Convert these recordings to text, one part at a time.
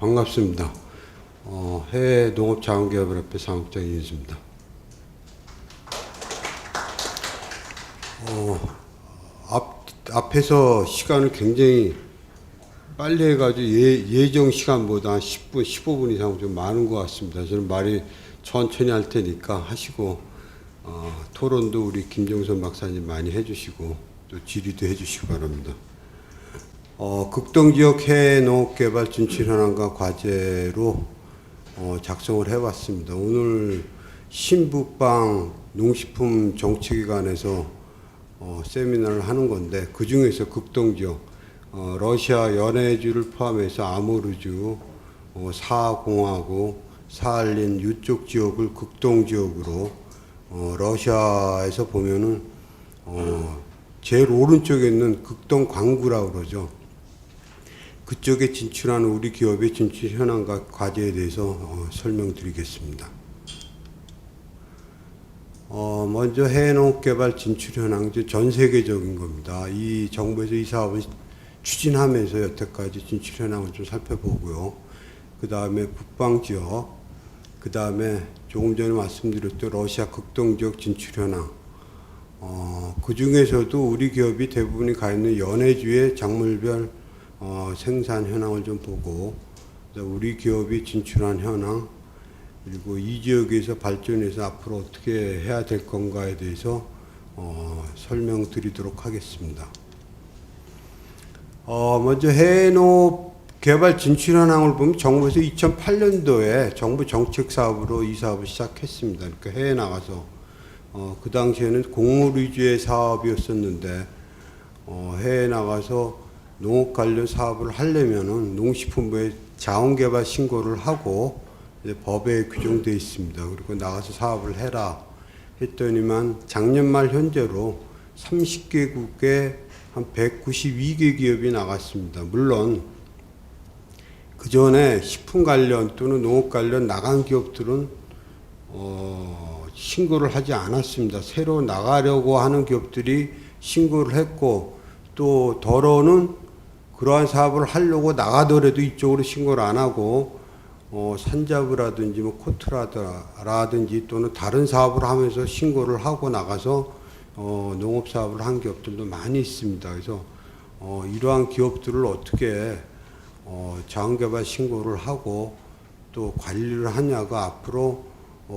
반갑습니다. 해외 농업자원개발협회 사무국장 이인수입니다. 앞에서 시간을 굉장히 빨리 해가지고 예정 시간보다 한 10분, 15분 이상 좀 많은 것 같습니다. 저는 말이 천천히 할 테니까 하시고, 토론도 우리 김정선 박사님 많이 해주시고, 또 질의도 해주시기 바랍니다. 극동지역 해외 농업개발 진출 현황과 과제로 작성을 해봤습니다. 오늘 신북방 농식품 정책위관에서 세미나를 하는 건데, 그 중에서 극동지역, 러시아 연해주를 포함해서 아무르주, 사공하고 사할린 이쪽 지역을 극동지역으로, 러시아에서 보면은 제일 오른쪽에 있는 극동광구라고 그러죠. 그쪽에 진출하는 우리 기업의 진출 현황과 과제에 대해서 설명드리겠습니다. 먼저 해외농업개발 진출 현황, 전 세계적인 겁니다. 이 정부에서 이 사업을 추진하면서 여태까지 진출 현황을 좀 살펴보고요. 그 다음에 북방지역, 그 다음에 조금 전에 말씀드렸던 러시아 극동지역 진출 현황, 그 중에서도 우리 기업이 대부분이 가 있는 연해주의 작물별 생산 현황을 좀 보고, 우리 기업이 진출한 현황, 그리고 이 지역에서 발전해서 앞으로 어떻게 해야 될 건가에 대해서 설명드리도록 하겠습니다. 먼저 해외농업 개발 진출 현황을 보면 정부에서 2008년도에 정부 정책 사업으로 이 사업을 시작했습니다. 그러니까 해외 나가서 그 당시에는 공물 위주의 사업이었었는데 해외 나가서 농업 관련 사업을 하려면은 농식품부에 자원개발 신고를 하고 법에 규정되어 있습니다. 그리고 나가서 사업을 해라 했더니만 작년 말 현재로 30개국에 한 192개 기업이 나갔습니다. 물론 그 전에 식품 관련 또는 농업 관련 나간 기업들은 신고를 하지 않았습니다. 새로 나가려고 하는 기업들이 신고를 했고, 또 더러는 그러한 사업을 하려고 나가더라도 이쪽으로 신고를 안 하고 산자부라든지 뭐 코트라든지 또는 다른 사업을 하면서 신고를 하고 나가서 농업 사업을 한 기업들도 많이 있습니다. 그래서 이러한 기업들을 어떻게 자원개발 신고를 하고 또 관리를 하냐가 앞으로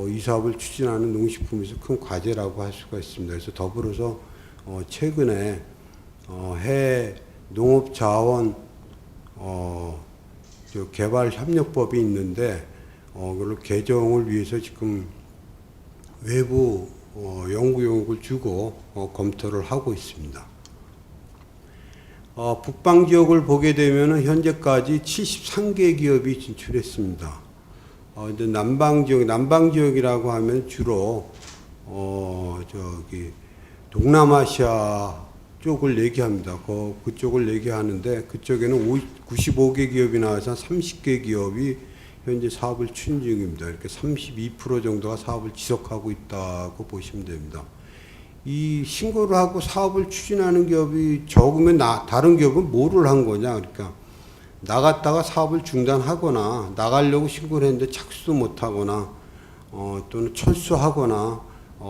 이 사업을 추진하는 농식품에서 큰 과제라고 할 수가 있습니다. 그래서 더불어서 최근에 해외 농업자원 개발협력법이 있는데 그걸 개정을 위해서 지금 외부 연구용역을 주고 검토를 하고 있습니다. 북방 지역을 보게 되면 현재까지 73개 기업이 진출했습니다. 근데 남방 지역이라고 하면 주로 동남아시아 쪽을 얘기합니다. 그쪽을 얘기하는데 그쪽에는 95개 기업이 나와서 30개 기업이 현재 사업을 추진 중입니다. 이렇게 32% 정도가 사업을 지속하고 있다고 보시면 됩니다. 이 신고를 하고 사업을 추진하는 기업이 적으면 다른 기업은 뭐를 한 거냐? 그러니까 나갔다가 사업을 중단하거나 나가려고 신고를 했는데 착수도 못하거나 또는 철수하거나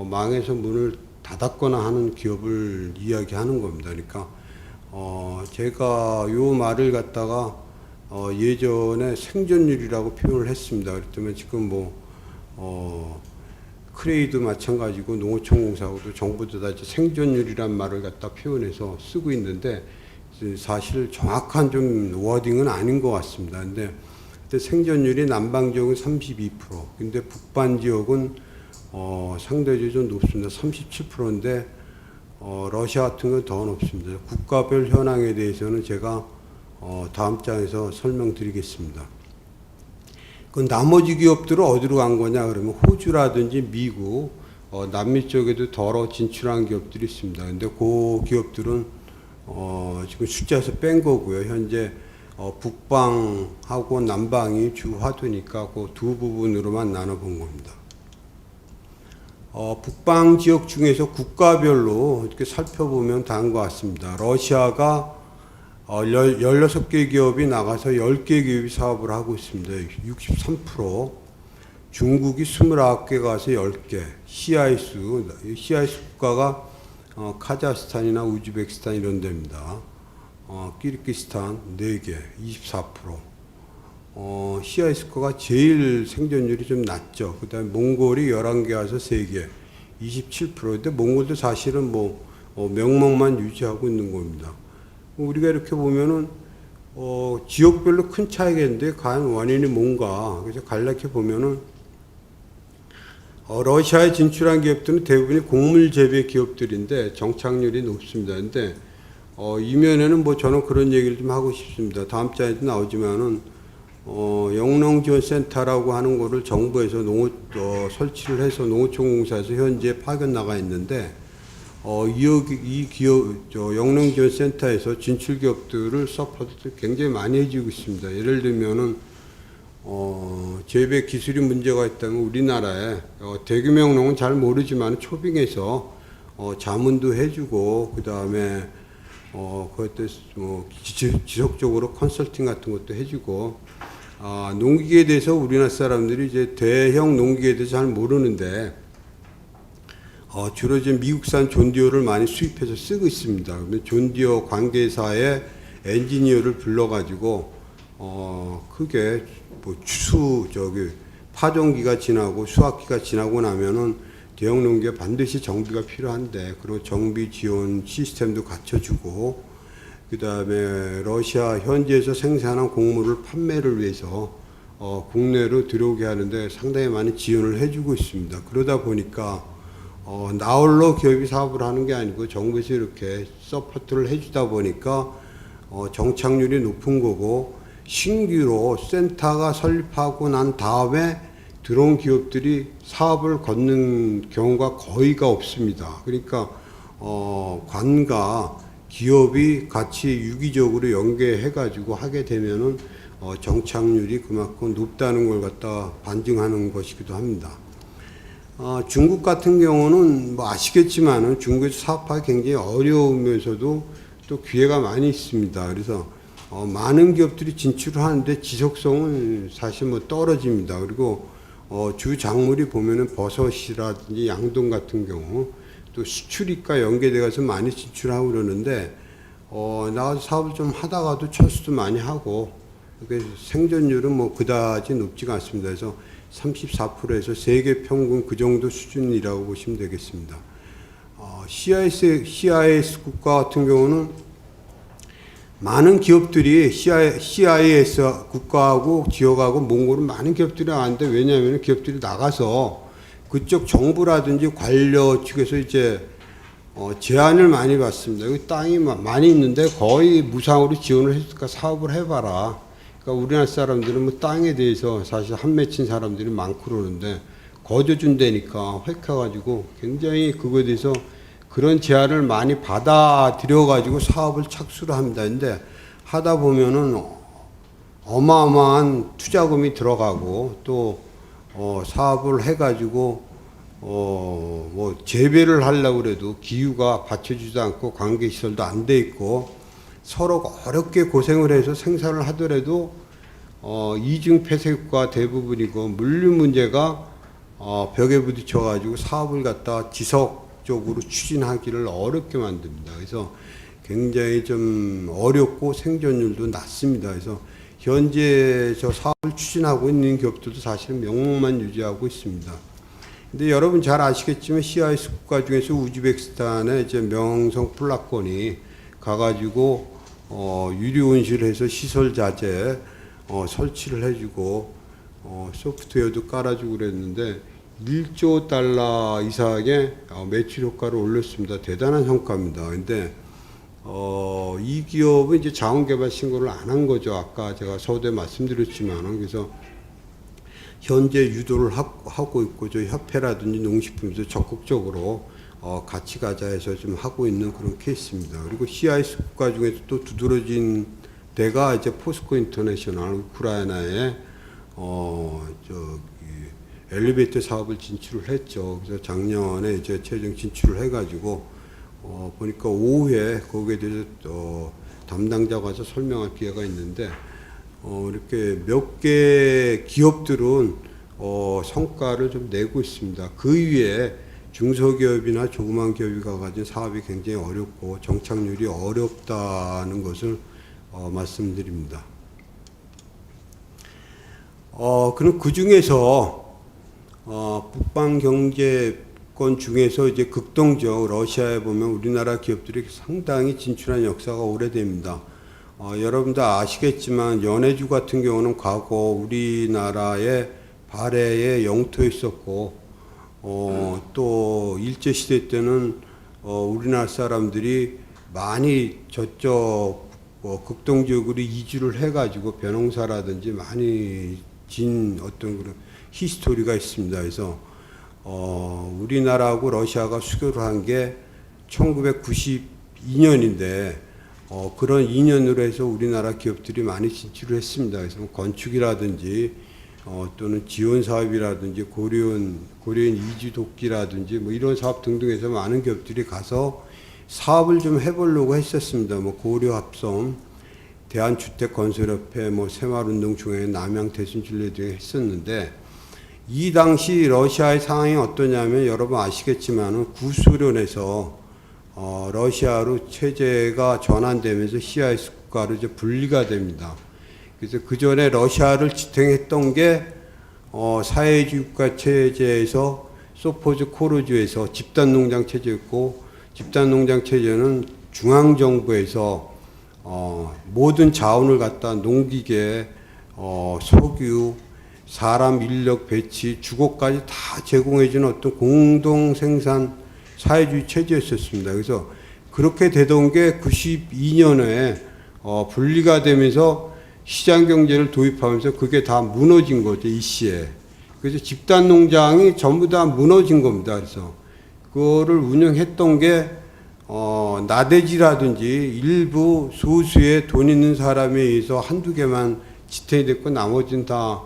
망해서 문을 닫았거나 하는 기업을 이야기하는 겁니다. 그러니까 제가 요 말을 갖다가 예전에 생존율이라고 표현을 했습니다. 그랬더니 지금 크레이도 마찬가지고 농어촌공사하고도 정부도 다 생존율이란 말을 갖다 표현해서 쓰고 있는데 사실 정확한 좀 워딩은 아닌 것 같습니다. 근데 생존율이 남방 지역은 32%, 근데 북반 지역은 상대적으로 좀 높습니다. 37%인데 러시아 같은 건 더 높습니다. 국가별 현황에 대해서는 제가 다음 장에서 설명드리겠습니다. 그 나머지 기업들은 어디로 간 거냐 그러면 호주라든지 미국, 남미 쪽에도 덜어 진출한 기업들이 있습니다. 근데 그 기업들은 지금 숫자에서 뺀 거고요. 현재 북방하고 남방이 주 화두니까 그 두 부분으로만 나눠본 겁니다. 북방 지역 중에서 국가별로 이렇게 살펴보면 다음과 같습니다. 러시아가 16개 기업이 나가서 10개 기업이 사업을 하고 있습니다. 63%. 중국이 29개 가서 10개. CIS 국가가 카자흐스탄이나 우즈베키스탄 이런 데입니다. 키르기스탄 4개, 24%. CIS 국가가 제일 생존율이 좀 낮죠. 그 다음에 몽골이 11개 와서 3개, 27%인데 몽골도 사실은 명목만 유지하고 있는 겁니다. 우리가 이렇게 보면은 지역별로 큰 차이겠는데 과연 원인이 뭔가. 그래서 간략히 보면은 러시아에 진출한 기업들은 대부분이 곡물 재배 기업들인데 정착률이 높습니다. 근데 이면에는 저는 그런 얘기를 좀 하고 싶습니다. 다음 장에도 나오지만은 영농지원센터라고 하는 거를 정부에서 설치를 해서 농어촌공사에서 현재 파견 나가 있는데 이 기업 영농지원센터에서 진출 기업들을 서포트 굉장히 많이 해주고 있습니다. 예를 들면은 재배 기술이 문제가 있다면 우리나라에 대규모 영농은 잘 모르지만 초빙해서 자문도 해주고 그 다음에 그것도 지속적으로 컨설팅 같은 것도 해주고 농기계에 대해서 우리나라 사람들이 이제 대형 농기계에 대해서 잘 모르는데 주로 이제 미국산 존디어를 많이 수입해서 쓰고 있습니다. 그런데 존디어 관계사의 엔지니어를 불러가지고 크게 파종기가 지나고 수확기가 지나고 나면은 대형 농기에 반드시 정비가 필요한데 그리고 정비 지원 시스템도 갖춰주고 그 다음에 러시아 현지에서 생산한 곡물을 판매를 위해서 국내로 들어오게 하는데 상당히 많이 지원을 해주고 있습니다. 그러다 보니까 나홀로 기업이 사업을 하는 게 아니고 정부에서 이렇게 서포트를 해주다 보니까 정착률이 높은 거고 신규로 센터가 설립하고 난 다음에 들어온 기업들이 사업을 걷는 경우가 거의가 없습니다. 그러니까 관과 기업이 같이 유기적으로 연계해가지고 하게 되면은 정착률이 그만큼 높다는 걸 갖다 반증하는 것이기도 합니다. 중국 같은 경우는 아시겠지만은 중국에서 사업하기 굉장히 어려우면서도 또 기회가 많이 있습니다. 그래서 많은 기업들이 진출을 하는데 지속성은 사실 떨어집니다. 그리고 주 작물이 보면은 버섯이라든지 양동 같은 경우 또 수출입과 연계돼 가서 많이 진출하고 그러는데 나가서 사업을 좀 하다가도 철수도 많이 하고 생존율은 그다지 높지가 않습니다. 그래서 34%에서 세계 평균 그 정도 수준이라고 보시면 되겠습니다. CIS 국가 같은 경우는 많은 기업들이 CIS 국가하고 지역하고 몽골은 많은 기업들이 나왔는데 왜냐하면 기업들이 나가서 그쪽 정부라든지 관료 측에서 이제 제안을 많이 받습니다. 여기 땅이 많이 있는데 거의 무상으로 지원을 해줄까 사업을 해봐라. 그러니까 우리나라 사람들은 땅에 대해서 사실 한 맺힌 사람들이 많고 그러는데 거저준다니까 획해가지고 굉장히 그거에 대해서 그런 제안을 많이 받아들여가지고 사업을 착수를 합니다. 근데 하다 보면은 어마어마한 투자금이 들어가고 또 사업을 해가지고 재배를 하려고 그래도 기후가 받쳐주지 않고 관계시설도 안 돼 있고 서로 어렵게 고생을 해서 생산을 하더라도 이중 폐쇄국가 대부분이고 물류 문제가 벽에 부딪혀가지고 사업을 갖다 지속적으로 추진하기를 어렵게 만듭니다. 그래서 굉장히 좀 어렵고 생존율도 낮습니다. 그래서 현재 저 사업을 추진하고 있는 기업들도 사실은 명목만 유지하고 있습니다. 근데 여러분 잘 아시겠지만 CIS 국가 중에서 우즈베키스탄에 이제 명성 플라콘이 가가지고 유리온실을 해서 시설 자재 설치를 해주고 소프트웨어도 깔아주고 그랬는데 1조 달러 이상의 매출 효과를 올렸습니다. 대단한 성과입니다. 근데 이 기업은 이제 자원개발 신고를 안 한 거죠. 아까 제가 서두에 말씀드렸지만 그래서 현재 유도를 하고 있고 저희 협회라든지 농식품에서 적극적으로 같이 가자 해서 좀 하고 있는 그런 케이스입니다. 그리고 CIS 국가 중에서 또 두드러진 데가 이제 포스코 인터내셔널 우크라이나에 엘리베이터 사업을 진출을 했죠. 그래서 작년에 이제 최종 진출을 해가지고 보니까 오후에 거기에 대해서 담당자가 와서 설명할 기회가 있는데 이렇게 몇 개 기업들은 성과를 좀 내고 있습니다. 그 위에 중소기업이나 조그만 기업이 가진 사업이 굉장히 어렵고 정착률이 어렵다는 것을 말씀드립니다. 그럼 그 중에서 북방 경제권 중에서 이제 극동적 러시아에 보면 우리나라 기업들이 상당히 진출한 역사가 오래됩니다. 여러분들 아시겠지만 연해주 같은 경우는 과거 우리나라의 발해의 영토였었고 또 일제시대 때는 우리나라 사람들이 많이 저쪽 극동 지역으로 이주를 해가지고 벼농사라든지 많이 진 어떤 그런 히스토리가 있습니다. 그래서 우리나라하고 러시아가 수교를 한 게 1992년인데 그런 인연으로 해서 우리나라 기업들이 많이 진출을 했습니다. 그래서 건축이라든지 또는 지원 사업이라든지 고려인 이주 돕기라든지 뭐 이런 사업 등등해서 많은 기업들이 가서 사업을 좀 해보려고 했었습니다. 뭐 고려합성, 대한주택건설협회, 뭐 새마을운동총회, 남양 대순진례 등 했었는데 이 당시 러시아의 상황이 어떠냐면 여러분 아시겠지만은 구소련에서 러시아로 체제가 전환되면서 CIS 국가로 이제 분리가 됩니다. 그래서 그 전에 러시아를 지탱했던 게 사회주의 국가 체제에서 소포즈 코르주에서 집단농장 체제였고 집단농장 체제는 중앙정부에서 모든 자원을 갖다 농기계, 석유, 사람 인력 배치, 주거까지 다 제공해주는 어떤 공동생산 사회주의 체제였었습니다. 그래서 그렇게 되던 게 92년에 분리가 되면서 시장경제를 도입하면서 그게 다 무너진 거죠, 이 시에. 그래서 집단농장이 전부 다 무너진 겁니다. 그래서 그거를 운영했던 게 나대지라든지 일부 소수의 돈 있는 사람에 의해서 한두 개만 지탱이 됐고 나머지는 다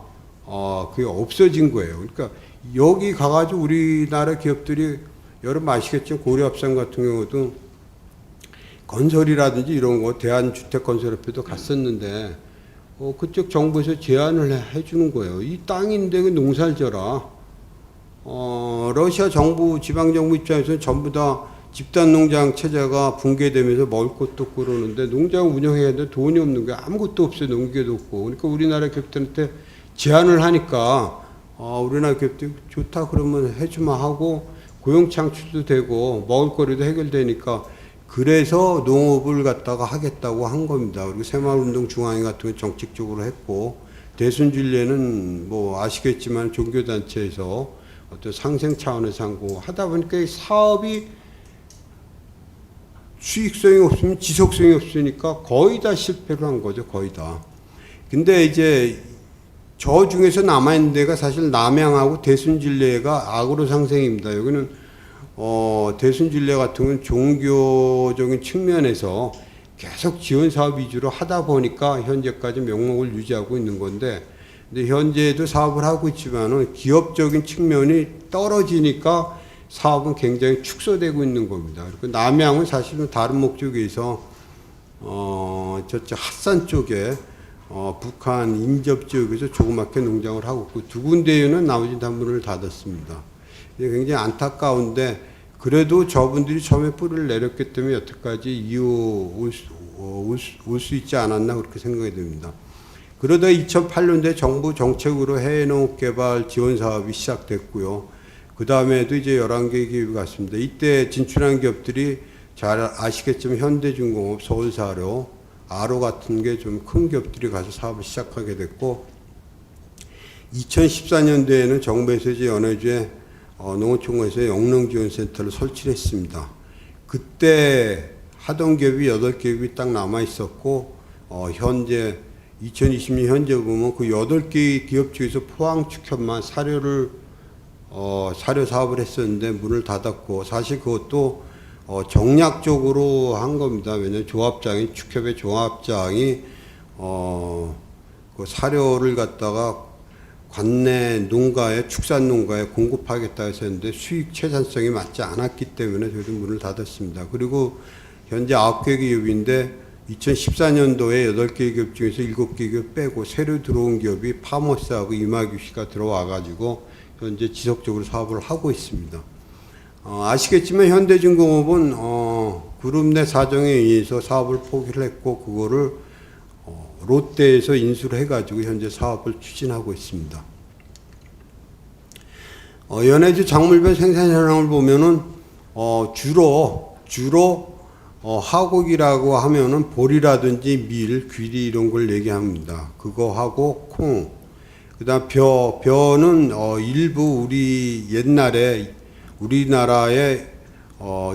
그게 없어진 거예요. 그러니까 여기 가가지고 우리나라 기업들이 여러분 아시겠죠? 고려합성 같은 경우도 건설이라든지 이런 거 대한주택건설협회도 갔었는데 그쪽 정부에서 제안을 해주는 거예요. 이 땅인데 그 농사를 져라. 러시아 정부, 지방정부 입장에서는 전부 다 집단농장 체제가 붕괴되면서 먹을 것도 없고 그러는데 농장 운영해야 되는데 돈이 없는 게 아무것도 없어요. 농기계도 없고. 그러니까 우리나라 기업들한테 제안을 하니까 우리나라 기업들이 좋다 그러면 해주마 하고 고용 창출도 되고 먹을거리도 해결되니까 그래서 농업을 갖다가 하겠다고 한 겁니다. 그리고 새마을운동 중앙회 같은 거 정책적으로 했고 대순진례는 뭐 아시겠지만 종교단체에서 어떤 상생 차원에서 한 거 하다 보니까 이 사업이 수익성이 없으면 지속성이 없으니까 거의 다 실패를 한 거죠. 거의 다. 근데 이제 저 중에서 남아있는 데가 사실 남양하고 대순진례가 아그로 상생입니다. 여기는 대순진례 같은 건 종교적인 측면에서 계속 지원 사업 위주로 하다 보니까 현재까지 명목을 유지하고 있는 건데, 근데 현재도 사업을 하고 있지만은 기업적인 측면이 떨어지니까 사업은 굉장히 축소되고 있는 겁니다. 그리고 남양은 사실은 다른 목적에서 저쪽 핫산 쪽에 북한 인접 지역에서 조그맣게 농장을 하고 있고 두 군데에는 나머지 다 문을 닫았습니다. 굉장히 안타까운데 그래도 저분들이 처음에 뿌리를 내렸기 때문에 여태까지 이어올 수 있지 않았나 그렇게 생각이 됩니다. 그러다 2008년도에 정부 정책으로 해외농업 개발 지원 사업이 시작됐고요. 그 다음에도 이제 11개 기업이 갔습니다. 이때 진출한 기업들이 잘 아시겠지만 현대중공업, 서울사료, 아로 같은 게 좀 큰 기업들이 가서 사업을 시작하게 됐고 2014년도에는 정부에서 이제 연해주에 농어촌에서 영농지원센터를 설치를 했습니다. 그때 하던 기업이 8기업이 딱 남아 있었고 현재 2020년 현재 보면 그 8개 기업 중에서 포항 축협만 사료 사업을 했었는데 문을 닫았고 사실 그것도 정략적으로 한 겁니다. 왜냐하면 조합장이 축협의 조합장이 그 사료를 갖다가 관내 농가에 축산 농가에 공급하겠다 했었는데 수익 채산성이 맞지 않았기 때문에 저희도 문을 닫았습니다. 그리고 현재 9개 기업인데 2014년도에 8개 기업 중에서 7개 기업 빼고 새로 들어온 기업이 파머스하고 이마규시가 들어와가지고 현재 지속적으로 사업을 하고 있습니다. 아시겠지만 현대중공업은 그룹 내 사정에 의해서 사업을 포기를 했고 그거를 롯데에서 인수를 해가지고 현재 사업을 추진하고 있습니다. 연해주 작물별 생산 현황을 보면은 주로 하곡이라고 하면은 보리라든지 밀, 귀리 이런 걸 얘기합니다. 그거 하고 콩, 그다음 벼는 일부 우리 옛날에 우리나라에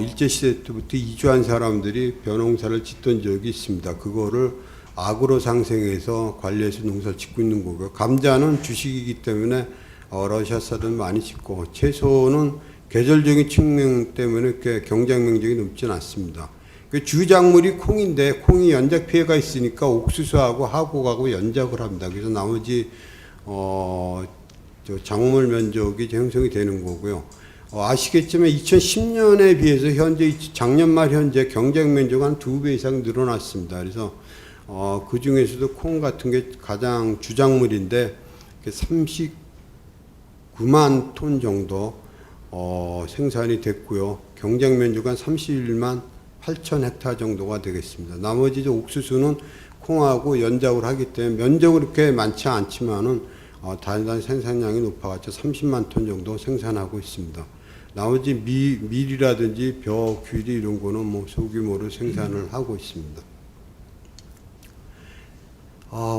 일제시대 때부터 이주한 사람들이 벼농사를 짓던 적이 있습니다. 그거를 아그로 상생해서 관리해서 농사를 짓고 있는 거고요. 감자는 주식이기 때문에 러시아산은 많이 짓고, 채소는 계절적인 측면 때문에 이렇게 경작 면적이 높지는 않습니다. 주작물이 콩인데 콩이 연작 피해가 있으니까 옥수수하고 하곡하고 연작을 합니다. 그래서 나머지 작물 면적이 형성이 되는 거고요. 아시겠지만 2010년에 비해서 현재 작년 말 현재 경작 면적은 한 2배 이상 늘어났습니다. 그래서 그 중에서도 콩 같은 게 가장 주작물인데 39만 톤 정도 생산이 됐고요. 경작 면적은 31만 8천 헥타 정도가 되겠습니다. 나머지 옥수수는 콩하고 연작을 하기 때문에 면적은 그렇게 많지 않지만은 단단 생산량이 높아가지고 30만 톤 정도 생산하고 있습니다. 나머지 밀이라든지 벼, 귀리 이런 거는 뭐 소규모로 생산을 하고 있습니다.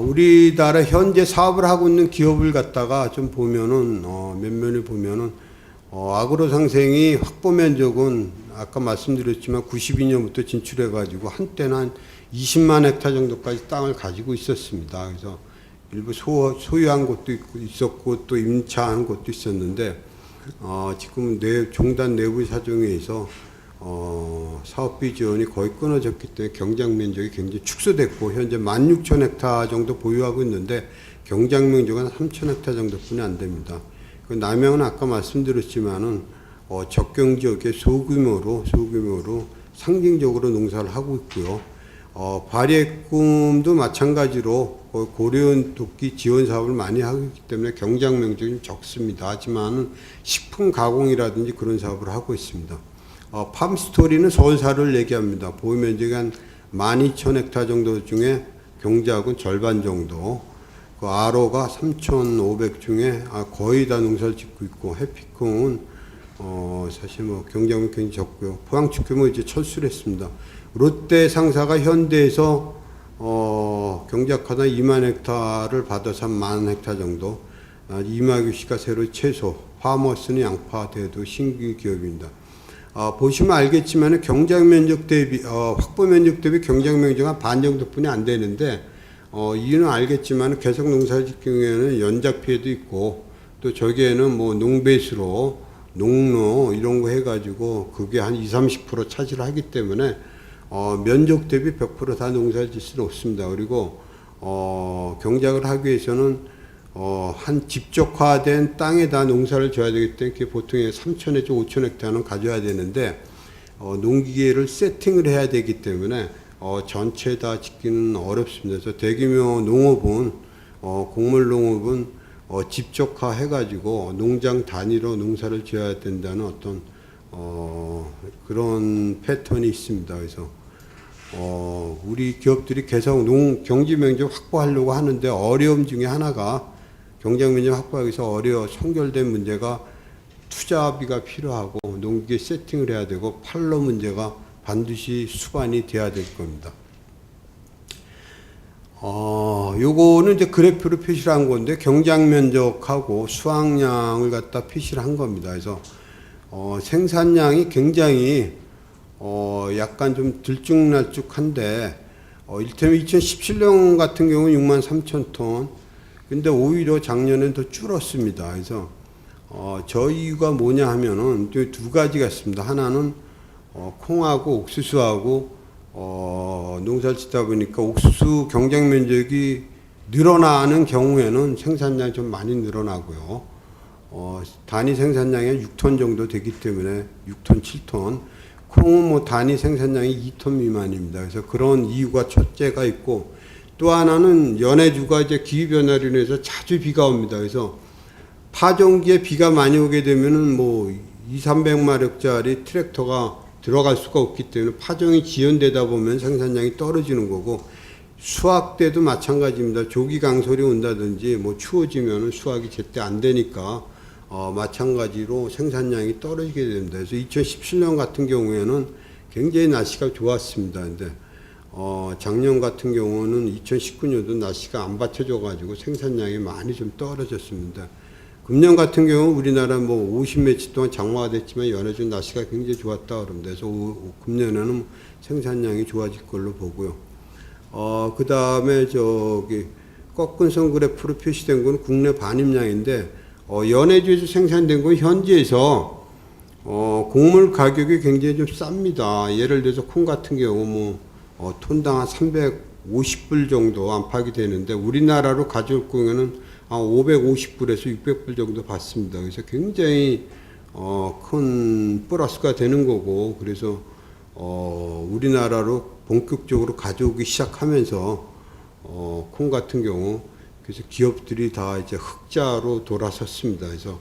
우리나라 현재 사업을 하고 있는 기업을 갖다가 좀 보면은 면면을 보면은 아그로 상생이 확보 면적은 아까 말씀드렸지만 92년부터 진출해가지고 한때는 한 20만 헥타 정도까지 땅을 가지고 있었습니다. 그래서 일부 소유한 곳도 있었고 또 임차한 곳도 있었는데 지금 종단 내부 사정에 의해서 사업비 지원이 거의 끊어졌기 때문에 경작 면적이 굉장히 축소됐고 현재 16,000헥타 정도 보유하고 있는데 경작 면적은 3,000헥타 정도뿐이 안 됩니다. 남양은 아까 말씀드렸지만은 적경 지역에 소규모로 상징적으로 농사를 하고 있고요. 발예꿈도 마찬가지로 고려원 도끼 지원 사업을 많이 하고 있기 때문에 경작 면적이 좀 적습니다. 하지만 식품 가공이라든지 그런 사업을 하고 있습니다. 팜스토리는 서울사를 얘기합니다. 보유 면적이 한 12,000헥타 정도 중에 경작은 절반 정도. 아로가 3,500 중에 거의 다 농사를 짓고 있고, 해피콩은 사실 뭐 경작은 굉장히 적고요. 포항축규모 이제 철수를 했습니다. 롯데 상사가 현대에서 경작하다 2만 헥타를 받아서 한 1만 헥타 정도. 이마규시가 새로 채소, 파머스는 양파, 대두 신규 기업입니다. 보시면 알겠지만 경작 면적 대비 확보 면적 대비 경작 면적 한 반 정도뿐이 안 되는데 이유는 알겠지만 계속 농사 짓 경우에는 연작 피해도 있고 또 저기에는 뭐 농배수로 농로 이런 거 해가지고 그게 한 20-30% 차지를 하기 때문에 면적 대비 100% 다 농사를 짓 수는 없습니다. 그리고 경작을 하기 위해서는 한 집적화된 땅에다 농사를 져야 되기 때문에 그게 보통 3,000에서 5,000헥타는 가져야 되는데 농기계를 세팅을 해야 되기 때문에 전체 다 짓기는 어렵습니다. 그래서 대규모 농업은 곡물 농업은 집적화 해가지고 농장 단위로 농사를 지어야 된다는 어떤 그런 패턴이 있습니다. 그래서 우리 기업들이 계속 경지 면적 확보하려고 하는데 어려움 중에 하나가 경작 면적 확보하기 위해서 son결된 문제가 투자비가 필요하고 농기계 세팅을 해야 되고 팔로 문제가 반드시 수반이 돼야 될 겁니다. 요거는 이제 그래프로 표시를 한 건데 경작 면적하고 수확량을 갖다 표시를 한 겁니다. 그래서 생산량이 굉장히 약간 좀 들쭉날쭉한데 일테면 2017년 같은 경우는 6만 3천 톤 근데 오히려 작년엔 더 줄었습니다. 그래서 저희가 뭐냐 하면은 두 가지가 있습니다. 하나는 콩하고 옥수수하고 농사를 짓다 보니까 옥수수 경작 면적이 늘어나는 경우에는 생산량이 좀 많이 늘어나고요. 단위 생산량이 6톤 정도 되기 때문에 6톤, 7톤. 콩은 뭐 단위 생산량이 2톤 미만입니다. 그래서 그런 이유가 첫째가 있고, 또 하나는 연해주가 이제 기후변화로 인해서 자주 비가 옵니다. 그래서 파종기에 비가 많이 오게 되면은 뭐 200~300마력짜리 트랙터가 들어갈 수가 없기 때문에 파종이 지연되다 보면 생산량이 떨어지는 거고, 수확 때도 마찬가지입니다. 조기 강솔이 온다든지 뭐 추워지면 수확이 제때 안 되니까 마찬가지로 생산량이 떨어지게 됩니다. 그래서 2017년 같은 경우에는 굉장히 날씨가 좋았습니다. 근데 작년 같은 경우는 2019년도 날씨가 안 받쳐줘 가지고 생산량이 많이 좀 떨어졌습니다. 금년 같은 경우 우리나라 뭐 50며칠 동안 장마가 됐지만 연해주 날씨가 굉장히 좋았다 그럽니다. 그래서 금년에는 생산량이 좋아질 걸로 보고요. 그 다음에 저기 꺾은선 그래프로 표시된 건 국내 반입량인데, 연해주에서 생산된 건 현지에서 곡물 가격이 굉장히 좀 쌉니다. 예를 들어서 콩 같은 경우 뭐 톤당 한 350불 정도 안팎이 되는데, 우리나라로 가져올 경우에는 한 550불에서 600불 정도 받습니다. 그래서 굉장히 큰 플러스가 되는 거고, 그래서 우리나라로 본격적으로 가져오기 시작하면서 콩 같은 경우 그래서 기업들이 다 이제 흑자로 돌아섰습니다. 그래서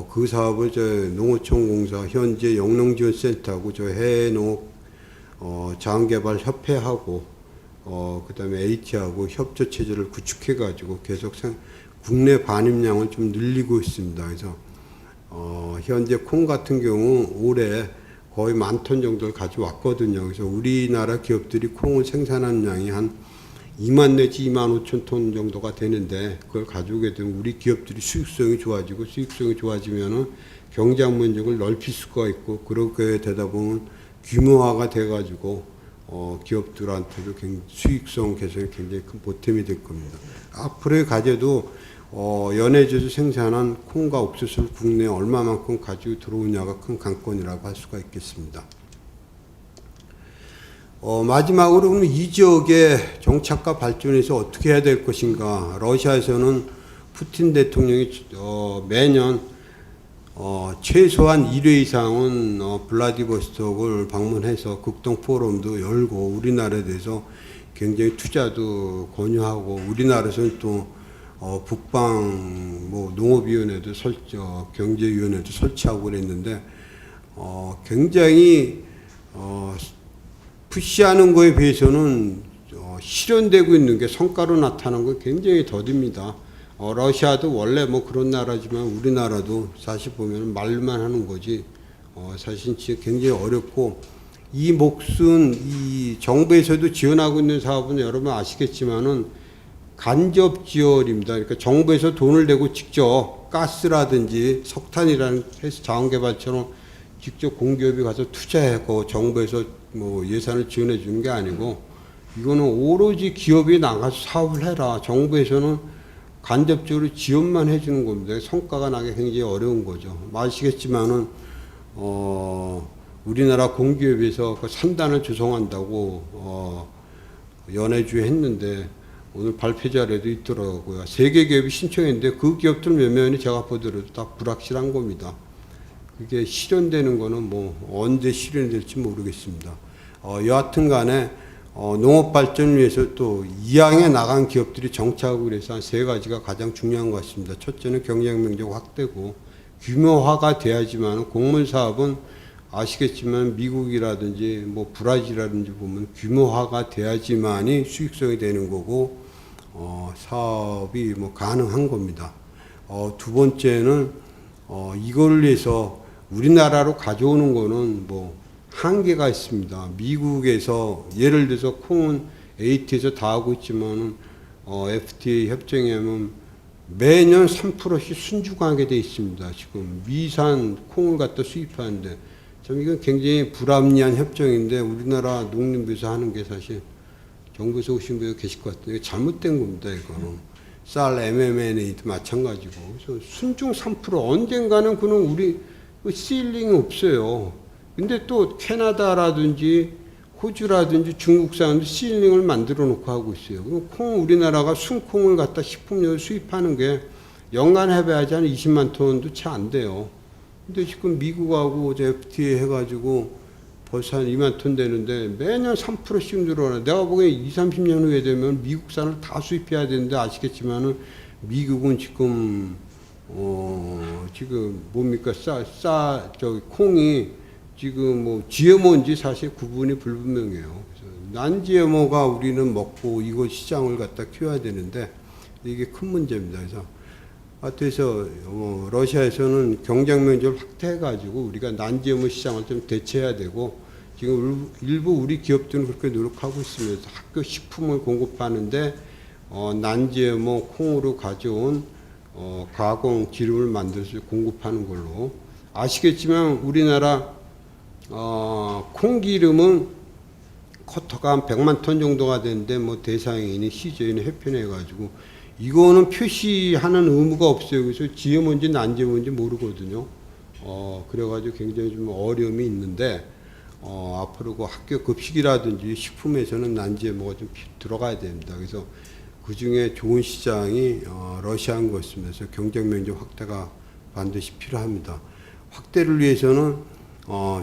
그 사업을 저 농어촌공사 현재 영농지원센터하고 저 해외농업 자원개발협회하고 그다음에 AT하고 협조 체제를 구축해 가지고 계속 국내 반입량을 좀 늘리고 있습니다. 그래서 현재 콩 같은 경우 올해 거의 10,000톤 정도를 가져왔거든요. 그래서 우리나라 기업들이 콩을 생산하는 양이 한 2만 내지 25,000톤 정도가 되는데, 그걸 가져오게 되면 우리 기업들이 수익성이 좋아지고, 수익성이 좋아지면은 경장 면적을 넓힐 수가 있고, 그렇게 되다 보면 규모화가 돼가지고 기업들한테도 수익성 개선에 굉장히 큰 보탬이 될 겁니다. 앞으로의 과제도 연해주에서 생산한 콩과 옥수수를 국내에 얼마만큼 가지고 들어오냐가 큰 관건이라고 할 수가 있겠습니다. 마지막으로 그럼 이 지역의 정착과 발전에서 어떻게 해야 될 것인가. 러시아에서는 푸틴 대통령이 매년 최소한 1회 이상은 블라디보스톡을 방문해서 극동 포럼도 열고 우리나라에 대해서 굉장히 투자도 권유하고, 우리나라에서는 또 북방 뭐 농업위원회도 경제위원회도 설치하고 그랬는데, 굉장히 푸시하는 거에 비해서는 실현되고 있는 게 성과로 나타나는 건 굉장히 더딥니다. 러시아도 원래 뭐 그런 나라지만 우리나라도 사실 보면 말만 하는 거지 사실 진짜 굉장히 어렵고, 이 몫은 이 정부에서도 지원하고 있는 사업은 여러분 아시겠지만은 간접 지원입니다. 그러니까 정부에서 돈을 내고 직접 가스라든지 석탄이라는 해서 자원개발처럼 직접 공기업이 가서 투자하고 정부에서 뭐 예산을 지원해 주는 게 아니고, 이거는 오로지 기업이 나가서 사업을 해라. 정부에서는 간접적으로 지원만 해주는 겁니다. 성과가 나기 굉장히 어려운 거죠. 아시겠지만은 우리나라 공기업에서 그 산단을 조성한다고 연해주에 했는데, 오늘 발표 자료도 있더라고요. 3개 기업이 신청했는데 그 기업들 몇 명이 제가 보더라도 다 불확실한 겁니다. 그게 실현되는 거는 뭐 언제 실현이 될지 모르겠습니다. 여하튼 간에 농업 발전을 위해서 또 이항에 나간 기업들이 정착하고 그래서 한 3가지가 가장 중요한 것 같습니다. 첫째는 경쟁 면적 확대고, 규모화가 돼야지만, 곡물 사업은 아시겠지만 미국이라든지 뭐 브라질이라든지 보면 규모화가 돼야지만이 수익성이 되는 거고 사업이 뭐 가능한 겁니다. 두 번째는 이걸 위해서 우리나라로 가져오는 거는 뭐 한계가 있습니다. 미국에서 예를 들어서 콩은 AT에서 다 하고 있지만은 FTA 협정에 하면 매년 3%씩 순주하게 돼 있습니다. 지금 미산 콩을 갖다 수입하는데 참 이건 굉장히 불합리한 협정인데, 우리나라 농림부에서 하는 게 사실 정부에서 오신 분이 계실 것 같은데 잘못된 겁니다. 이거는 쌀 MMNA도 마찬가지고. 그래서 순중 3% 언젠가는 그는 우리 시일링이 없어요. 근데 또 캐나다라든지 호주라든지 중국산도 시일링을 만들어 놓고 하고 있어요. 콩 우리나라가 순콩을 갖다 식품용으로 수입하는 게 연간 해봐야지 한 20만 톤도 채 안 돼요. 근데 지금 미국하고 FTA 해가지고 벌써 한 2만 톤 되는데 매년 3%씩 늘어나. 내가 보기엔 20, 30년 후에 되면 미국산을 다 수입해야 되는데 아시겠지만은 미국은 지금 지금 뭡니까 저기 콩이 지금 뭐 GMO인지 사실 구분이 불분명해요. 그래서 난 GMO가 우리는 먹고 이거 시장을 갖다 키워야 되는데 이게 큰 문제입니다. 그래서 러시아에서는 경쟁 면적을 확대해가지고 우리가 난 GMO 시장을 좀 대체해야 되고 지금 일부 우리 기업들은 그렇게 노력하고 있습니다. 학교 식품을 공급하는데 난 GMO 콩으로 가져온 가공 기름을 만들어서 공급하는 걸로. 아시겠지만 우리나라 콩기름은 쿼터가 한 100만 톤 정도가 되는데 뭐 대사행인이 시저인이 해편해 가지고 이거는 표시하는 의무가 없어요. 그래서 GMO인지 난 GMO인지 모르거든요. 그래가지고 굉장히 좀 어려움이 있는데 앞으로 그 학교 급식이라든지 식품에서는 난 GMO가 좀 들어가야 됩니다. 그래서 그 중에 좋은 시장이 러시아인 것입니다. 그래서 경쟁 면적 확대가 반드시 필요합니다. 확대를 위해서는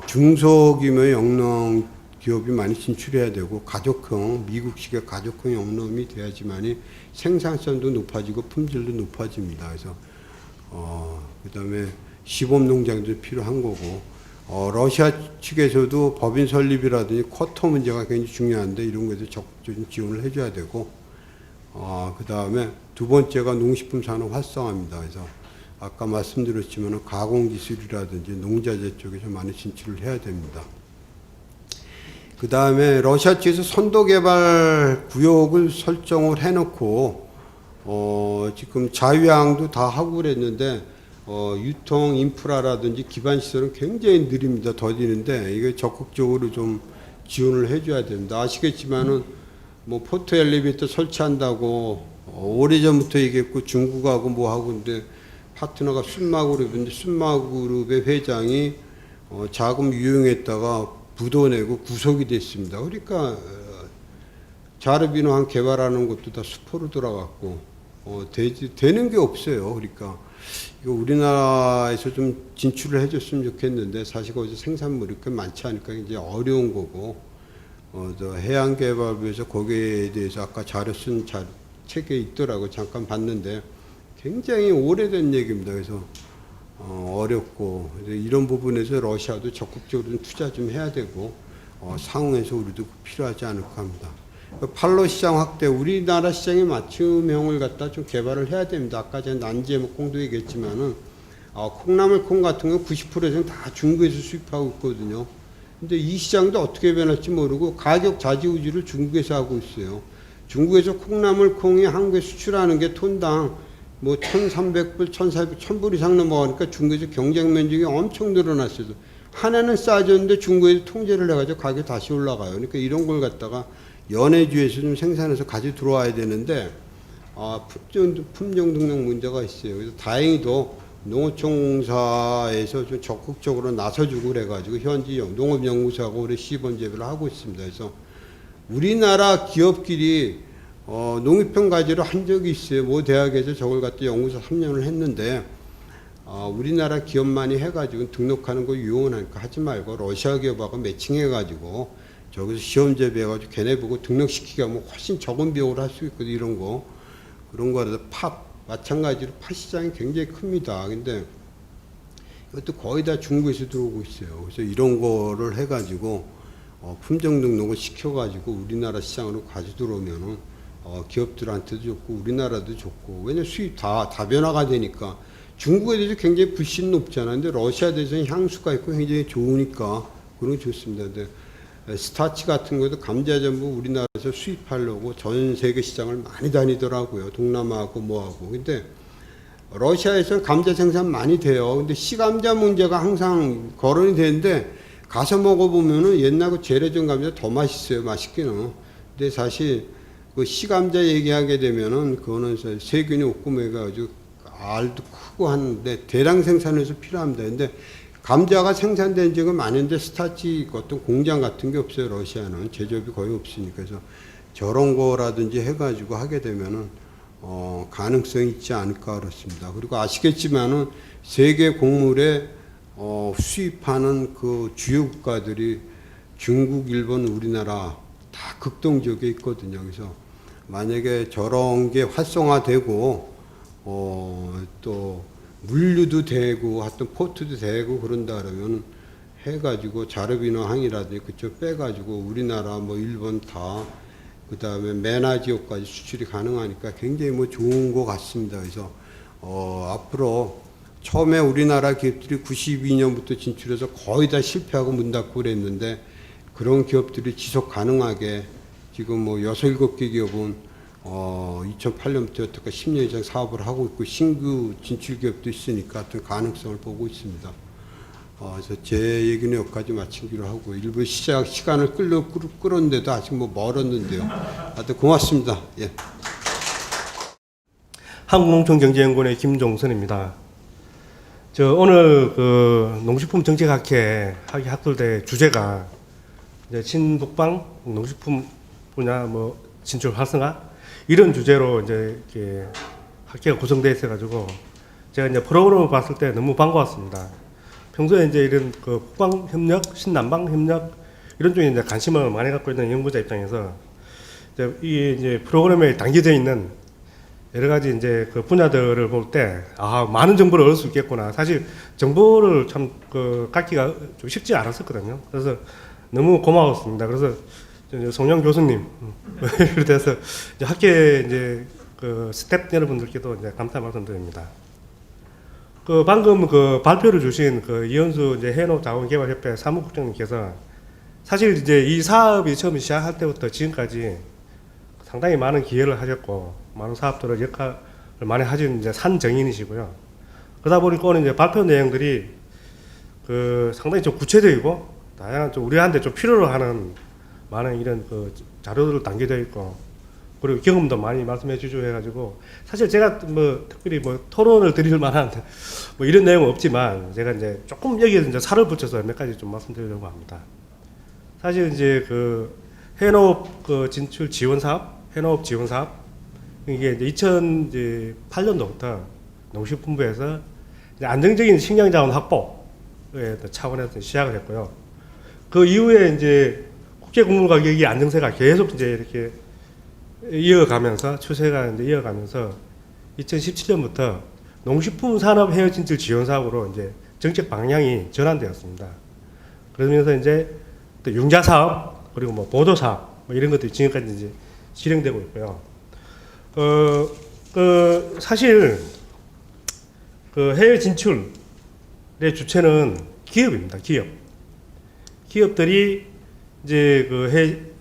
중소규모의 영농 기업이 많이 진출해야 되고 가족형 미국식의 가족형 영농이 돼야지만이 생산성도 높아지고 품질도 높아집니다. 그래서 그다음에 시범 농장도 필요한 거고 러시아 측에서도 법인 설립이라든지 쿼터 문제가 굉장히 중요한데 이런 것에 적극적인 지원을 해줘야 되고 그다음에 두 번째가 농식품 산업 활성화입니다. 그래서 아까 말씀드렸지만 가공기술이라든지 농자재 쪽에서 많이 진출을 해야 됩니다. 그 다음에 러시아 측에서 선도개발 구역을 설정을 해놓고 지금 자유항도 다 하고 그랬는데 유통 인프라라든지 기반 시설은 굉장히 느립니다. 더디는데 이게 적극적으로 좀 지원을 해줘야 됩니다. 아시겠지만은 뭐 포트 엘리베이터 설치한다고 오래전부터 얘기했고 중국하고 뭐하고 근데 파트너가 순마그룹인데 순마그룹의 회장이 자금 유용했다가 부도내고 구속이 됐습니다. 그러니까 자르비노한 개발하는 것도 다 수포로 돌아갔고 되는 게 없어요. 그러니까 이거 우리나라에서 좀 진출을 해줬으면 좋겠는데 사실 거기서 생산물이 꽤 많지 않으니까 이제 어려운 거고 해양개발부에서 거기에 대해서 아까 자료 쓴 책에 있더라고 잠깐 봤는데 굉장히 오래된 얘기입니다. 그래서 어렵고 이런 부분에서 러시아도 적극적으로 투자 좀 해야 되고 상응해서 우리도 필요하지 않을까 합니다. 팔로 시장 확대, 우리나라 시장에 맞춤형을 갖다 좀 개발을 해야 됩니다. 아까 전에 난지에모 콩도 얘기했지만은 콩나물 콩 같은 거 90% 이상 다 중국에서 수입하고 있거든요. 근데 이 시장도 어떻게 변할지 모르고 가격 좌지우지를 중국에서 하고 있어요. 중국에서 콩나물 콩이 한국에 수출하는 게 톤당 뭐 1,300불, 1,400불, 1,000불 이상 넘어가니까 중국에서 경쟁 면적이 엄청 늘어났어요. 한 해는 싸졌는데 중국에서 통제를 해가지고 가격이 다시 올라가요. 그러니까 이런 걸 갖다가 연해주에서 좀 생산해서 가지고 들어와야 되는데 품종 등록 문제가 있어요. 그래서 다행히도 농어촌공사에서 좀 적극적으로 나서주고 그래가지고 현지 농업연구소하고 우리 시범 재배를 하고 있습니다. 그래서 우리나라 기업끼리 농입평가제를 한 적이 있어요. 뭐 대학에서 저걸 갖다 연구소 3년을 했는데 우리나라 기업만이 해가지고 등록하는 거 유용하니까 하지 말고 러시아 기업하고 매칭해가지고 저기서 시험 재배해가지고 걔네 보고 등록시키게 하면 훨씬 적은 비용으로 할 수 있거든. 이런 거 그런 거라도 마찬가지로 팥 시장이 굉장히 큽니다. 근데 이것도 거의 다 중국에서 들어오고 있어요. 그래서 이런 거를 해가지고 품종 등록을 시켜가지고 우리나라 시장으로 가져 들어오면은 기업들한테도 좋고 우리나라도 좋고 왜냐 수입 다 다변화가 되니까 중국에 대해서 굉장히 불신 높잖아요. 근데 러시아에 대해서는 향수가 있고 굉장히 좋으니까 그런 게 좋습니다. 근데 스타치 같은 것도 감자 전부 우리나라에서 수입하려고 전 세계 시장을 많이 다니더라고요. 동남아하고 뭐하고. 근데 러시아에서는 감자 생산 많이 돼요. 근데 씨감자 문제가 항상 거론이 되는데 가서 먹어보면은 옛날 그 재래전 감자 더 맛있어요. 맛있기는. 근데 사실 그 씨감자 얘기하게 되면은 그거는 세균이 옥구매가지고 알도 크고 하는데 대량 생산해서 필요합니다. 근데 감자가 생산된 적은 많은데 스타치 어떤 공장 같은 게 없어요. 러시아는 제조업이 거의 없으니까. 그래서 저런 거라든지 해가지고 하게 되면은 가능성이 있지 않을까 그렇습니다. 그리고 아시겠지만은 세계 곡물에 수입하는 그 주요 국가들이 중국, 일본, 우리나라 다 극동지역에 있거든요. 그래서 만약에 저런 게 활성화되고 또 물류도 되고 하여튼 포트도 되고 그런다 그러면 해가지고 자르비노항이라든지 그쪽 빼가지고 우리나라 뭐 일본 다 그다음에 메나 지역까지 수출이 가능하니까 굉장히 뭐 좋은 것 같습니다. 그래서 앞으로 처음에 우리나라 기업들이 92년부터 진출해서 거의 다 실패하고 문 닫고 그랬는데 그런 기업들이 지속 가능하게 지금 뭐 6, 7개 기업은 2008년부터 여태까지 10년 이상 사업을 하고 있고 신규 진출 기업도 있으니까 하여튼 가능성을 보고 있습니다. 그래서 제 얘기는 여기까지 마치기로 하고 일부 시간을 끌었는데도 아직 뭐 멀었는데요. 하여튼 고맙습니다. 예. 한국농촌경제연구원의 김종선입니다. 오늘 그 농식품 정책학회 학술대 주제가 이제 친북방 농식품 분야 뭐 진출 활성화 이런 주제로 이제 이렇게 학회가 구성되어 있어가지고 제가 이제 프로그램을 봤을 때 너무 반가웠습니다. 평소에 이제 이런 그 북방 협력, 신남방 협력 이런 쪽에 이제 관심을 많이 갖고 있는 연구자 입장에서 이제 프로그램에 담겨져 있는 여러 가지 이제 그 분야들을 볼 때 많은 정보를 얻을 수 있겠구나. 사실 정보를 참 갖기가 좀 쉽지 않았었거든요. 그래서 너무 고마웠습니다. 그래서 송영 교수님 그래서 이제 학계 이제 그 스텝 여러분들께도 이제 감사 말씀드립니다. 방금 발표를 주신 이현수 이제 해농자원개발협회 사무국장님께서 사실 이제 이 사업이 처음 시작할 때부터 지금까지 상당히 많은 기여를 하셨고 많은 사업들을 역할을 많이 하신 이제 산정인이시고요. 그러다 보니까 오늘 이제 발표 내용들이 상당히 좀 구체적이고 다양한 좀 우리한테 좀 필요로 하는 많은 이런 자료들 담겨져 있고 그리고 경험도 많이 말씀해 주시고 해가지고 사실 제가 뭐 특별히 뭐 토론을 드릴 만한 뭐 이런 내용은 없지만 제가 이제 조금 여기에 이제 살을 붙여서 몇 가지 좀 말씀드리려고 합니다. 사실 이제 해농업 진출 지원 사업, 해농업 지원 사업 이게 이제 2008년도부터 농식품부에서 이제 안정적인 식량 자원 확보의 차원에서 시작을 했고요. 그 이후에 이제 국제 곡물 가격이 안정세가 계속 이제 이렇게 이어가면서 추세가 이제 이어가면서 2017년부터 농식품 산업 해외 진출 지원 사업으로 이제 정책 방향이 전환되었습니다. 그러면서 이제 또 융자 사업 그리고 뭐 보조 사업 뭐 이런 것들이 지금까지 이제 실행되고 있고요. 사실 해외 진출의 주체는 기업입니다. 기업들이 이제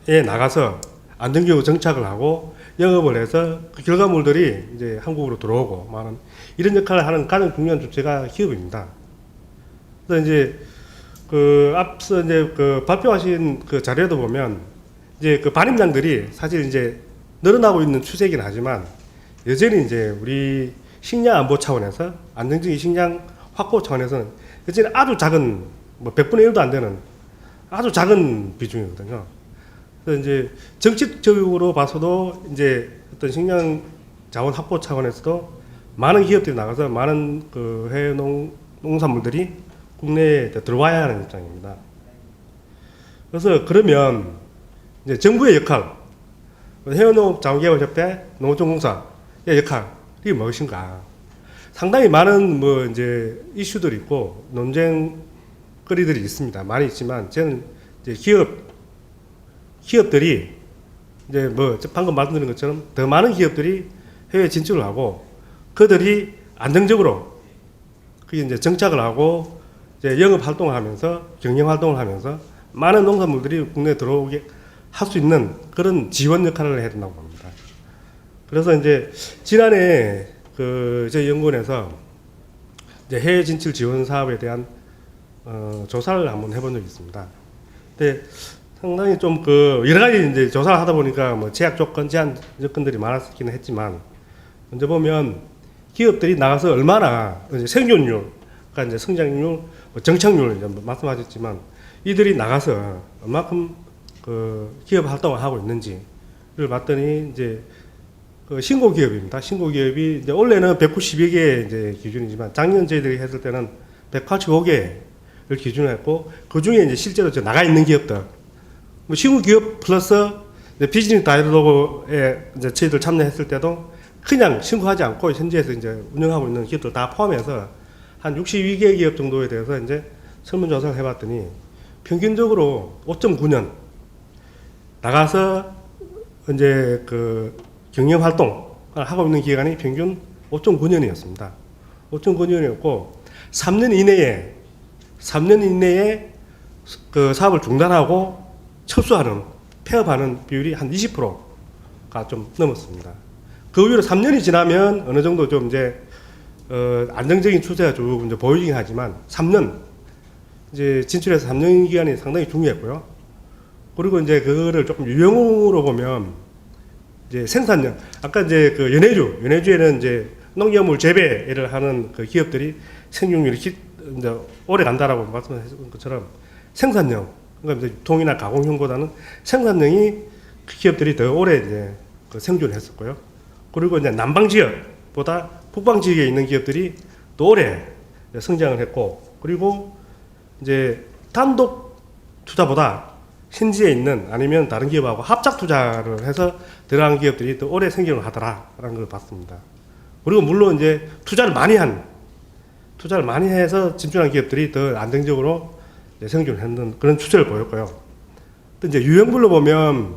해외에 나가서 안정적으로 정착을 하고 영업을 해서 그 결과물들이 이제 한국으로 들어오고 많은 이런 역할을 하는 가장 중요한 주체가 기업입니다. 그래서 이제 앞서 이제 발표하신 자료에도 보면 이제 반입량들이 사실 이제 늘어나고 있는 추세이긴 하지만 여전히 이제 우리 식량 안보 차원에서 안정적인 식량 확보 차원에서는 여전히 아주 작은 뭐 100분의 1도 안 되는 아주 작은 비중이거든요. 그래서 이제 정책적으로 봐서도 이제 어떤 식량 자원 확보 차원에서도 많은 기업들이 나가서 많은 해외 농산물들이 국내에 들어와야 하는 입장입니다. 그래서 그러면 이제 정부의 역할, 해외농업자원개발협회, 농어촌공사의 역할이 무엇인가? 상당히 많은 뭐 이제 이슈들이 있고 논쟁거리들이 있습니다. 많이 있지만 저는 이제 기업들이 이제 뭐 방금 말씀드린 것처럼 더 많은 기업들이 해외 진출을 하고 그들이 안정적으로 그게 이제 정착을 하고 이제 영업 활동을 하면서 경영 활동을 하면서 많은 농산물들이 국내에 들어오게 할 수 있는 그런 지원 역할을 해야 된다고 봅니다. 그래서 이제 지난해 저희 연구원에서 이제 해외 진출 지원 사업에 대한 조사를 한번 해본 적이 있습니다. 근데 상당히 좀 여러 가지 이제 조사를 하다 보니까 뭐 제약 조건, 제한 조건들이 많았기는 했지만 먼저 보면 기업들이 나가서 얼마나 이제 생존율, 그러니까 이제 성장률, 뭐 정착률 이제 말씀하셨지만 이들이 나가서 얼마큼 기업 활동을 하고 있는지를 봤더니 이제 신고 기업입니다. 신고 기업이 이제 원래는 190여 개 이제 기준이지만 작년 저희들이 했을 때는 185개를 기준으로 했고 그 중에 이제 실제로 나가 있는 기업들 뭐 신규 기업 플러스 이제 비즈니스 다이alo그에 이제 저희들 참여했을 때도 그냥 신고하지 않고 현지에서 이제 운영하고 있는 기업들 다 포함해서 한 62개 기업 정도에 대해서 이제 설문조사를 해봤더니 평균적으로 5.9년 나가서 이제 그 경영 활동을 하고 있는 기간이 평균 5.9년이었습니다. 5.9년이었고 3년 이내에 그 사업을 중단하고 철수하는 폐업하는 비율이 한 20%가 좀 넘었습니다. 그 이후로 3년이 지나면 어느 정도 좀 이제 안정적인 추세가 쭉 이제 보이긴 하지만 3년 이제 진출해서 3년 기간이 상당히 중요했고요. 그리고 이제 그거를 조금 유형으로 보면 이제 생산력 아까 이제 그 연해주에는 이제 농작물 재배를 하는 그 기업들이 생육률이 이제 오래 간다라고 말씀하신 것처럼 생산력 그러니까 이제 유통이나 가공형보다는 생산력이 그 기업들이 더 오래 이제 그 생존을 했었고요. 그리고 이제 남방 지역보다 북방 지역에 있는 기업들이 또 오래 성장을 했고, 그리고 이제 단독 투자보다 현지에 있는 아니면 다른 기업하고 합작 투자를 해서 들어간 기업들이 더 오래 생존을 하더라라는 걸 봤습니다. 그리고 물론 이제 투자를 많이 해서 진출한 기업들이 더 안정적으로 생존을 했는 그런 추세를 보였고요. 또 이제 유형별로 보면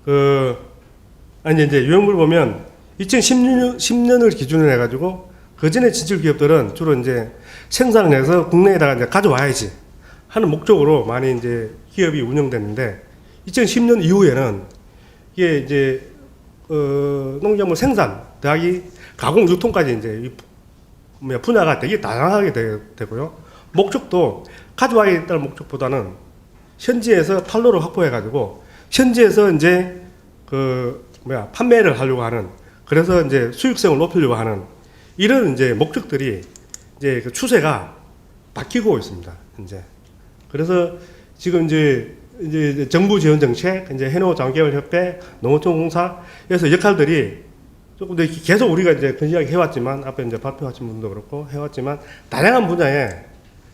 이제 유형별로 보면 2010년을 기준으로 해가지고 그 전에 진출 기업들은 주로 이제 생산을 해서 국내에다가 이제 가져와야지 하는 목적으로 많이 이제 기업이 운영됐는데 2010년 이후에는 이게 이제 농작물 생산 더하기 가공 유통까지 이제 분야가 되게 다양하게 되고요. 목적도 가져와야겠다는 목적보다는 현지에서 판로를 확보해 가지고 현지에서 이제 판매를 하려고 하는, 그래서 이제 수익성을 높이려고 하는 이런 이제 목적들이 이제 그 추세가 바뀌고 있습니다. 현재. 그래서 지금 이제 정부 지원 정책, 이제 해노 장개발협회, 농어촌공사에서 역할들이 조금 더 계속 우리가 이제 건실하게 해왔지만, 앞에 이제 발표하신 분도 그렇고 해왔지만, 다양한 분야에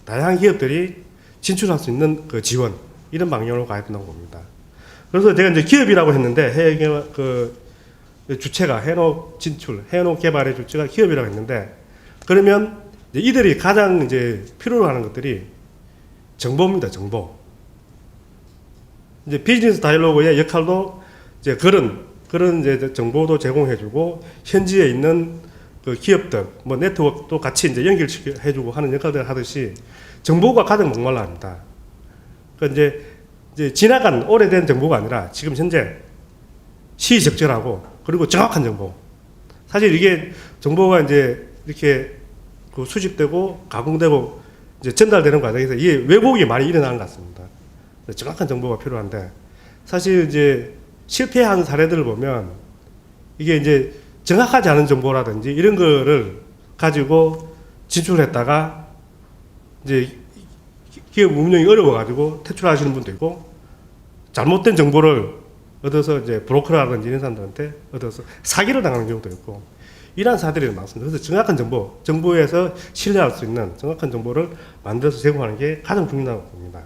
다양한 기업들이 진출할 수 있는 그 지원, 이런 방향으로 가야 된다고 봅니다. 그래서 제가 이제 기업이라고 했는데, 주체가 해노 진출, 해노 개발의 주체가 기업이라고 했는데, 그러면 이들이 가장 이제 필요로 하는 것들이 정보입니다, 정보. 이제 비즈니스 다이alo그의 역할도 이제 그런 이제 정보도 제공해주고, 현지에 있는 그 기업들, 뭐 네트워크도 같이 이제 연결해주고 하는 역할들을 하듯이 정보가 가장 목말라 합니다. 그러니까 이제 지나간 오래된 정보가 아니라 지금 현재 시적절하고 그리고 정확한 정보. 사실 이게 정보가 이제 이렇게 그 수집되고 가공되고 이제 전달되는 과정에서 이게 왜곡이 많이 일어나는 것 같습니다. 정확한 정보가 필요한데, 사실 이제 실패한 사례들을 보면 이게 이제 정확하지 않은 정보라든지 이런 거를 가지고 진출했다가 이제 기업 운영이 어려워가지고 퇴출하시는 분도 있고, 잘못된 정보를 얻어서 이제 브로커라든지 이런 사람들한테 얻어서 사기를 당하는 경우도 있고, 이러한 사례들이 많습니다. 그래서 정확한 정보에서 신뢰할 수 있는 정확한 정보를 만들어서 제공하는 게 가장 중요하다고 봅니다.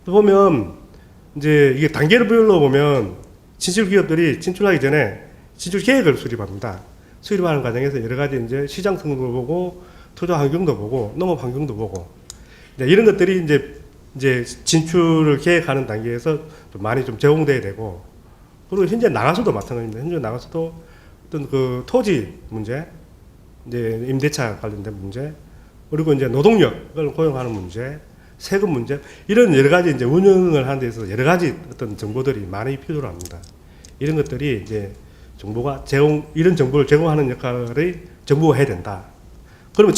또 보면 이제 이게 단계별로 보면 진출 기업들이 진출하기 전에 진출 계획을 수립합니다. 수립하는 과정에서 여러 가지 이제 시장 성능도 보고, 투자 환경도 보고, 농업 환경도 보고, 이런 것들이 이제 진출을 계획하는 단계에서 좀 많이 좀 제공돼야 되고, 그리고 현재 나가서도 마찬가지입니다. 현재 나가서도 어떤 그 토지 문제, 이제 임대차 관련된 문제, 그리고 이제 노동력을 고용하는 문제, 세금 문제, 이런 여러 가지 이제 운영을 하는 데서 여러 가지 어떤 정보들이 많이 필요합니다. 이런 것들이 이제 정보가 이런 정보를 제공하는 역할을 정부가 해야 된다. 그러면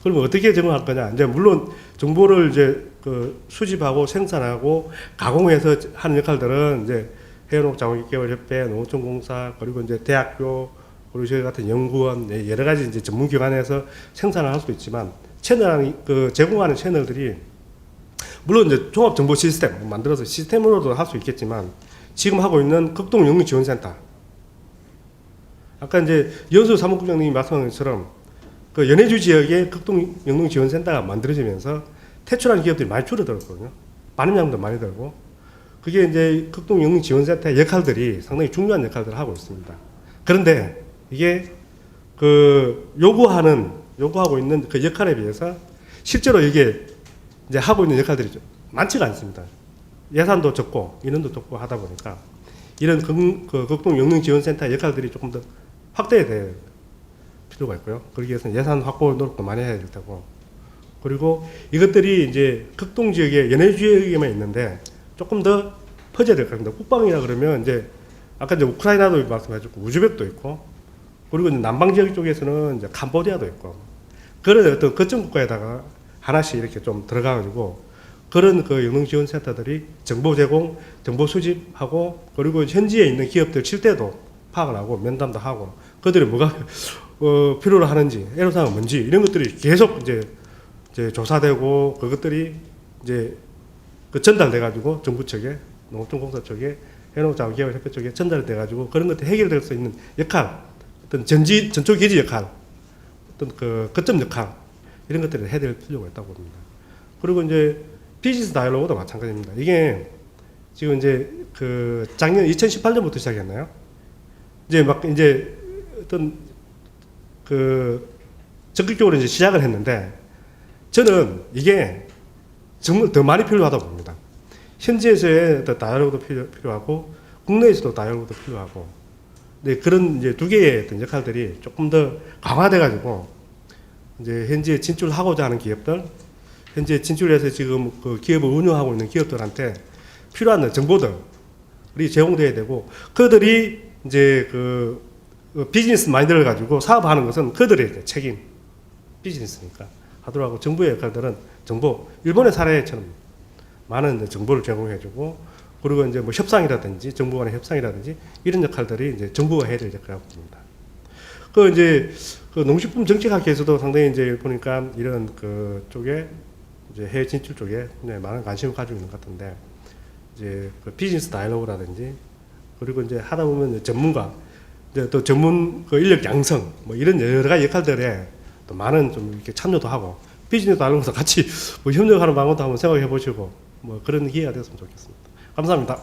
그러면 어떻게 제공할 거냐? 이제 물론 정보를 이제 그 수집하고 생산하고 가공해서 하는 역할들은 이제 해농자원개발협회, 농어촌공사, 그리고 이제 대학교, 그리고 저희 같은 연구원, 여러 가지 이제 전문기관에서 생산을 할 수 있지만, 제공하는 채널들이 물론 이제 종합정보 시스템 만들어서 시스템으로도 할 수 있겠지만, 지금 하고 있는 극동영농지원센터, 아까 이제 연수 사무국장님이 말씀하신 것처럼 그 연해주 지역에 극동영농지원센터가 만들어지면서 퇴출한 기업들이 많이 줄어들었거든요. 많은 양도 많이 들고 그게 이제 극동영웅지원센터의 역할들이 상당히 중요한 역할들을 하고 있습니다. 그런데 이게 그 요구하고 있는 그 역할에 비해서 실제로 이게 이제 하고 있는 역할들이 좀 많지가 않습니다. 예산도 적고 인원도 적고 하다 보니까 이런 그 극동영웅지원센터의 역할들이 조금 더 확대될 필요가 있고요. 그러기 위해서는 예산 확보 노력도 많이 해야 될 테고 그리고 이것들이 이제 극동 지역에 연해 지역에만 있는데 조금 더 퍼져야 될 겁니다. 국방이라 그러면 이제 아까 이제 우크라이나도 말씀하셨고 우즈벡도 있고 그리고 이제 남방 지역 쪽에서는 이제 캄보디아도 있고 그런 어떤 거점 국가에다가 하나씩 이렇게 좀 들어가가지고 그런 그 영농지원센터들이 정보 제공, 정보 수집하고 그리고 현지에 있는 기업들 실태도 파악을 하고 면담도 하고 그들이 뭐가 필요로 하는지 애로사항은 뭔지 이런 것들이 계속 이제 조사되고 그것들이 이제 그 전달돼가지고 정부 측에 농업진공사 쪽에 해농자원기업협회 쪽에 전달돼가지고 그런 것들이 해결될 수 있는 역할, 어떤 전초기지 역할, 어떤 그 거점 역할 이런 것들을 해야 될 필요가 있다고 봅니다. 그리고 이제 비즈니스 다이얼로그도 마찬가지입니다. 이게 지금 이제 그 작년 2018년부터 시작했나요? 이제 어떤 그 적극적으로 이제 시작을 했는데 저는 이게 정말 더 많이 필요하다고 봅니다. 현지에서의 어떤 다이얼로그도 필요하고 국내에서도 다이얼로그도 필요하고 네, 그런 이제 두 개의 어떤 역할들이 조금 더 강화돼 가지고 이제 현지에 진출하고자 하는 기업들, 현지에 진출해서 지금 그 기업을 운영하고 있는 기업들한테 필요한 정보들이 제공돼야 되고 그들이 이제 그 비즈니스 마인드를 가지고 사업하는 것은 그들의 책임, 비즈니스니까 하도록 하고 정부의 역할들은 정보, 일본의 사례처럼 많은 정보를 제공해주고 그리고 이제 뭐 협상이라든지 정부 간의 협상이라든지 이런 역할들이 이제 정부가 해야 될 역할이라고 봅니다. 그 이제 그 농식품 정책학회에서도 상당히 이제 보니까 이런 그 쪽에 이제 해외 진출 쪽에 굉장히 많은 관심을 가지고 있는 것 같은데 이제 그 비즈니스 다이얼로그라든지 그리고 이제 하다 보면 이제 전문가 이제 또 전문 그 인력 양성 뭐 이런 여러 가지 역할들에 또 많은 좀 이렇게 참여도 하고 비즈니스 다이얼로그에서 같이 뭐 협력하는 방법도 한번 생각해 보시고 뭐 그런 기회가 됐으면 좋겠습니다. 감사합니다.